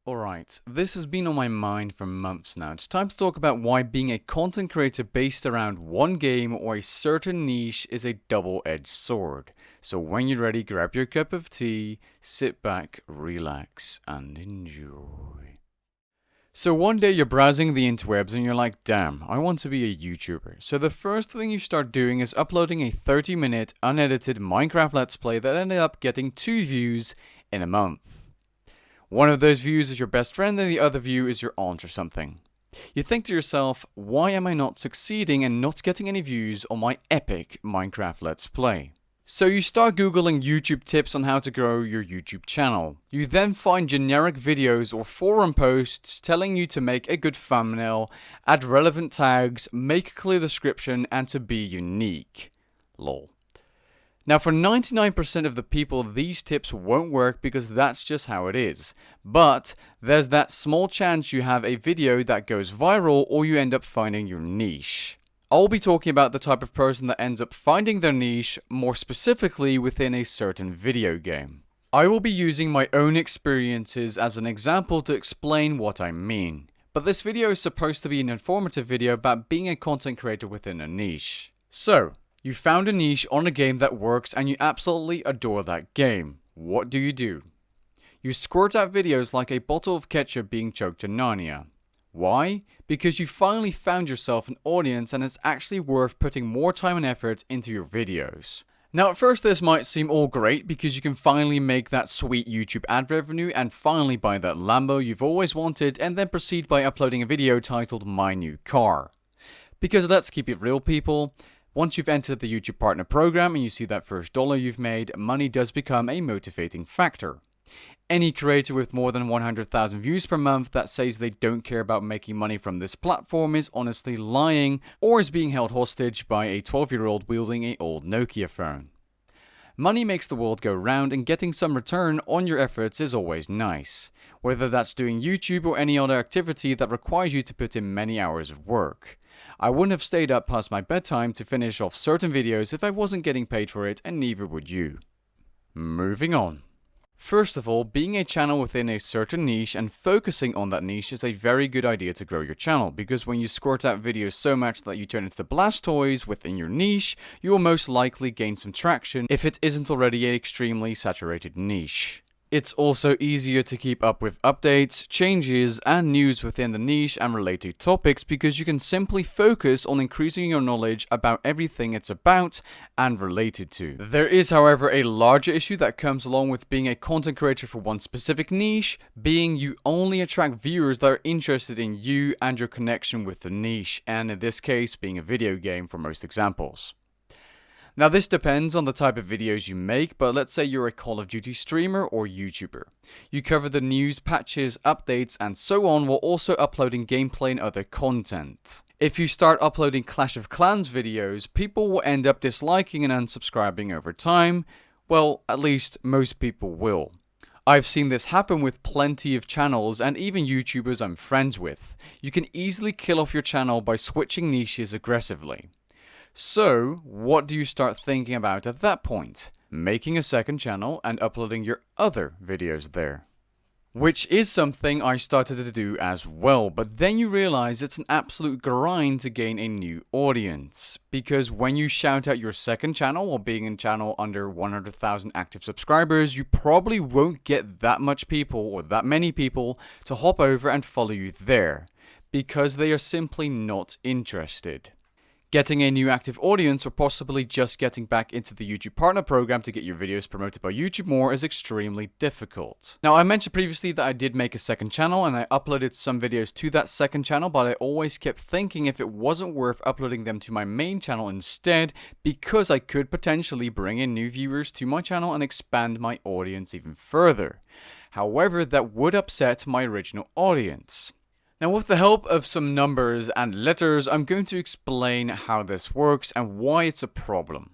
Alright, this has been on my mind for months now. It's time to talk about why being a content creator based around one game or a certain niche is a double-edged sword. So when you're ready, grab your cup of tea, sit back, relax, and enjoy. So one day you're browsing the interwebs and you're like, damn, I want to be a YouTuber. So the first thing you start doing is uploading a 30-minute unedited Minecraft Let's Play that ended up getting 2 views in a month. One of those views is your best friend and the other view is your aunt or something. You think to yourself, why am I not succeeding and not getting any views on my epic Minecraft Let's Play? So you start googling YouTube tips on how to grow your YouTube channel. You then find generic videos or forum posts telling you to make a good thumbnail, add relevant tags, make a clear description, and to be unique. Lol. Now for 99% of the people these tips won't work because that's just how it is. But there's that small chance you have a video that goes viral or you end up finding your niche. I'll be talking about the type of person that ends up finding their niche, more specifically within a certain video game. I will be using my own experiences as an example to explain what I mean. But this video is supposed to be an informative video about being a content creator within a niche. So, you found a niche on a game that works and you absolutely adore that game. What do? You squirt out videos like a bottle of ketchup being choked in Narnia. Why? Because you finally found yourself an audience and it's actually worth putting more time and effort into your videos. Now at first this might seem all great because you can finally make that sweet YouTube ad revenue and finally buy that Lambo you've always wanted and then proceed by uploading a video titled My New Car. Because let's keep it real, people. Once you've entered the YouTube Partner Program and you see that first dollar you've made, money does become a motivating factor. Any creator with more than 100,000 views per month that says they don't care about making money from this platform is honestly lying or is being held hostage by a 12-year-old wielding an old Nokia phone. Money makes the world go round and getting some return on your efforts is always nice, whether that's doing YouTube or any other activity that requires you to put in many hours of work. I wouldn't have stayed up past my bedtime to finish off certain videos if I wasn't getting paid for it, and neither would you. Moving on. First of all, being a channel within a certain niche and focusing on that niche is a very good idea to grow your channel, because when you squirt out videos so much that you turn into Blastoise within your niche, you will most likely gain some traction if it isn't already an extremely saturated niche. It's also easier to keep up with updates, changes, and news within the niche and related topics because you can simply focus on increasing your knowledge about everything it's about and related to. There is, however, a larger issue that comes along with being a content creator for one specific niche, being you only attract viewers that are interested in you and your connection with the niche, and in this case, being a video game for most examples. Now this depends on the type of videos you make, but let's say you're a Call of Duty streamer or YouTuber. You cover the news, patches, updates, and so on while also uploading gameplay and other content. If you start uploading Clash of Clans videos, people will end up disliking and unsubscribing over time. Well, at least most people will. I've seen this happen with plenty of channels and even YouTubers I'm friends with. You can easily kill off your channel by switching niches aggressively. So, what do you start thinking about at that point? Making a second channel and uploading your other videos there. Which is something I started to do as well, but then you realize it's an absolute grind to gain a new audience. Because when you shout out your second channel while being in a channel under 100,000 active subscribers, you probably won't get that much people or that many people to hop over and follow you there. Because they are simply not interested. Getting a new active audience or possibly just getting back into the YouTube Partner Program to get your videos promoted by YouTube more is extremely difficult. Now I mentioned previously that I did make a second channel and I uploaded some videos to that second channel, but I always kept thinking if it wasn't worth uploading them to my main channel instead because I could potentially bring in new viewers to my channel and expand my audience even further. However, that would upset my original audience. Now with the help of some numbers and letters, I'm going to explain how this works and why it's a problem.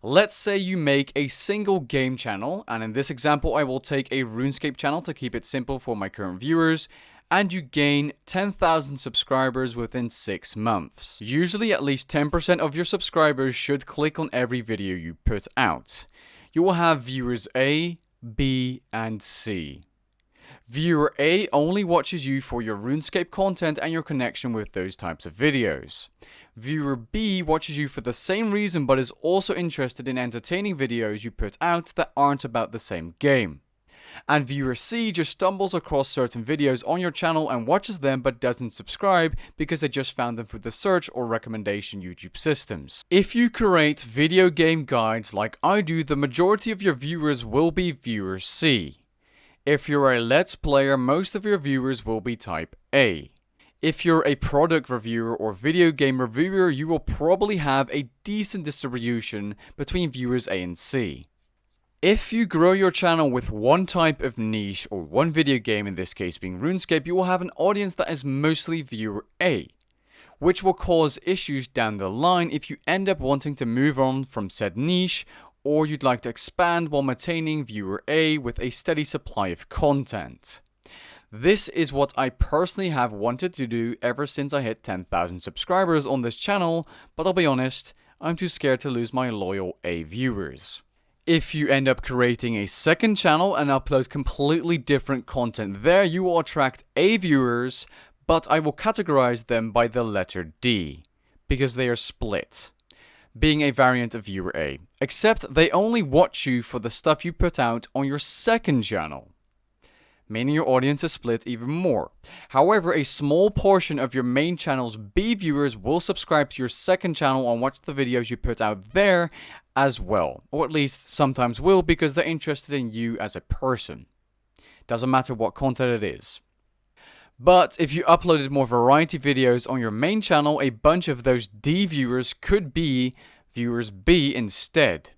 Let's say you make a single game channel, and in this example I will take a Runescape channel to keep it simple for my current viewers, and you gain 10,000 subscribers within 6 months. Usually at least 10% of your subscribers should click on every video you put out. You will have viewers A, B, and C. Viewer A only watches you for your RuneScape content and your connection with those types of videos. Viewer B watches you for the same reason but is also interested in entertaining videos you put out that aren't about the same game. And viewer C just stumbles across certain videos on your channel and watches them but doesn't subscribe because they just found them through the search or recommendation YouTube systems. If you create video game guides like I do, the majority of your viewers will be viewer C. If you're a Let's Player, most of your viewers will be type A. If you're a product reviewer or video game reviewer, you will probably have a decent distribution between viewers A and C. If you grow your channel with one type of niche or one video game, in this case being RuneScape, you will have an audience that is mostly viewer A, which will cause issues down the line if you end up wanting to move on from said niche, or you'd like to expand while maintaining viewer A with a steady supply of content. This is what I personally have wanted to do ever since I hit 10,000 subscribers on this channel, but I'll be honest, I'm too scared to lose my loyal A viewers. If you end up creating a second channel and upload completely different content there, you will attract A viewers, but I will categorize them by the letter D, because they are split, being a variant of viewer A, except they only watch you for the stuff you put out on your second channel, meaning your audience is split even more. However, a small portion of your main channel's B viewers will subscribe to your second channel and watch the videos you put out there as well, or at least sometimes will, because they're interested in you as a person. Doesn't matter what content it is. But if you uploaded more variety videos on your main channel, a bunch of those D viewers could be viewers B instead.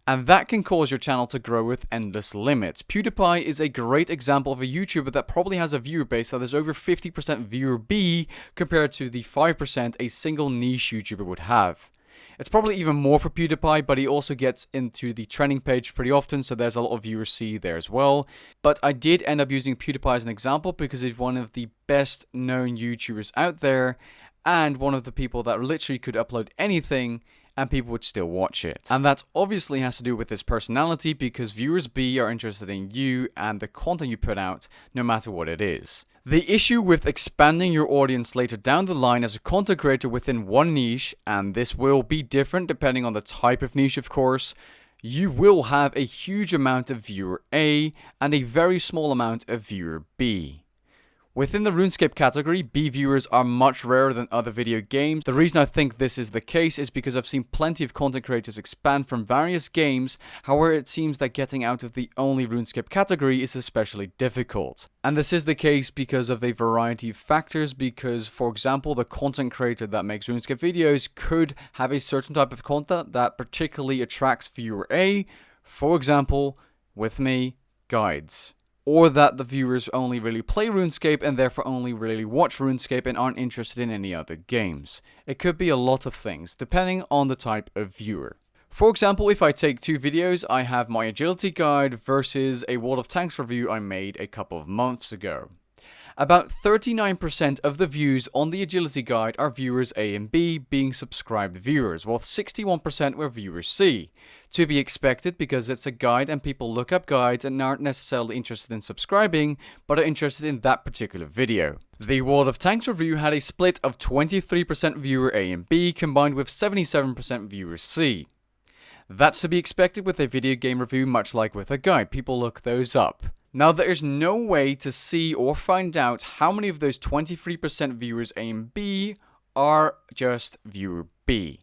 And that can cause your channel to grow with endless limits. PewDiePie is a great example of a YouTuber that probably has a viewer base that is over 50% viewer B compared to the 5% a single niche YouTuber would have. It's probably even more for PewDiePie, but he also gets into the trending page pretty often, so there's a lot of viewer C there as well. But I did end up using PewDiePie as an example because he's one of the best known YouTubers out there, and one of the people that literally could upload anything and people would still watch it. And that obviously has to do with his personality, because viewers B are interested in you and the content you put out, no matter what it is. The issue with expanding your audience later down the line as a content creator within one niche, and this will be different depending on the type of niche of course, you will have a huge amount of viewer A and a very small amount of viewer B. Within the RuneScape category, B viewers are much rarer than other video games. The reason I think this is the case is because I've seen plenty of content creators expand from various games, however it seems that getting out of the only RuneScape category is especially difficult. And this is the case because of a variety of factors, because for example, the content creator that makes RuneScape videos could have a certain type of content that particularly attracts viewer A, for example, with me, guides. Or that the viewers only really play RuneScape and therefore only really watch RuneScape and aren't interested in any other games. It could be a lot of things, depending on the type of viewer. For example, if I take two videos, I have my agility guide versus a World of Tanks review I made a couple of months ago. About 39% of the views on the agility guide are viewers A and B being subscribed viewers, while 61% were viewers C. To be expected because it's a guide and people look up guides and aren't necessarily interested in subscribing, but are interested in that particular video. The World of Tanks review had a split of 23% viewer A and B combined with 77% viewer C. That's to be expected with a video game review, much like with a guide. People look those up. Now, there is no way to see or find out how many of those 23% viewers A and B are just viewer B.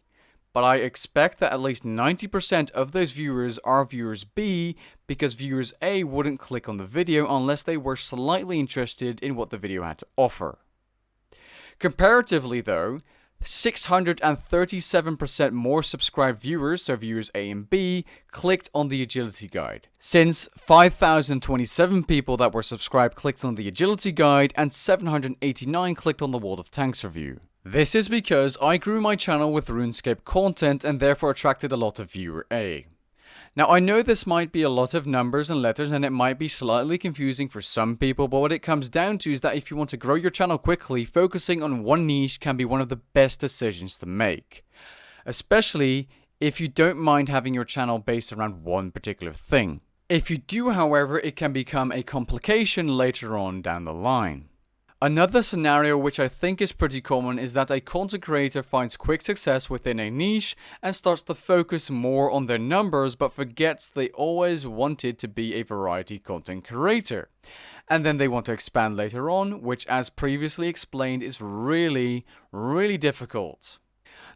But I expect that at least 90% of those viewers are viewers B, because viewers A wouldn't click on the video unless they were slightly interested in what the video had to offer. Comparatively though, 637% more subscribed viewers, so viewers A and B, clicked on the agility guide. Since 5,027 people that were subscribed clicked on the agility guide and 789 clicked on the World of Tanks review. This is because I grew my channel with RuneScape content and therefore attracted a lot of viewer A. Now, I know this might be a lot of numbers and letters and it might be slightly confusing for some people, but what it comes down to is that if you want to grow your channel quickly, focusing on one niche can be one of the best decisions to make. Especially if you don't mind having your channel based around one particular thing. If you do, however, it can become a complication later on down the line. Another scenario which I think is pretty common is that a content creator finds quick success within a niche and starts to focus more on their numbers but forgets they always wanted to be a variety content creator. And then they want to expand later on, which as previously explained is really difficult.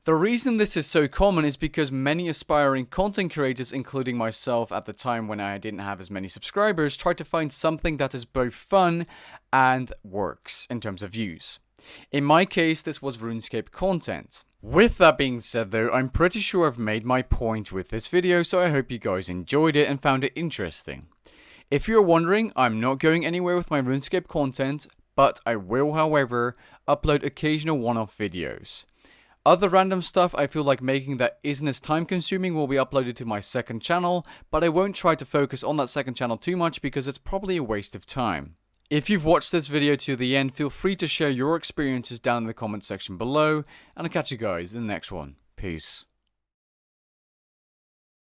The reason this is so common is because many aspiring content creators, including myself at the time when I didn't have as many subscribers, try to find something that is both fun and works in terms of views. In my case, this was Runescape content. With that being said though, I'm pretty sure I've made my point with this video, so I hope you guys enjoyed it and found it interesting. If you're wondering, I'm not going anywhere with my Runescape content, but I will, however, upload occasional one-off videos. Other random stuff I feel like making that isn't as time consuming will be uploaded to my second channel, but I won't try to focus on that second channel too much because it's probably a waste of time. If you've watched this video to the end, feel free to share your experiences down in the comment section below, and I'll catch you guys in the next one. Peace.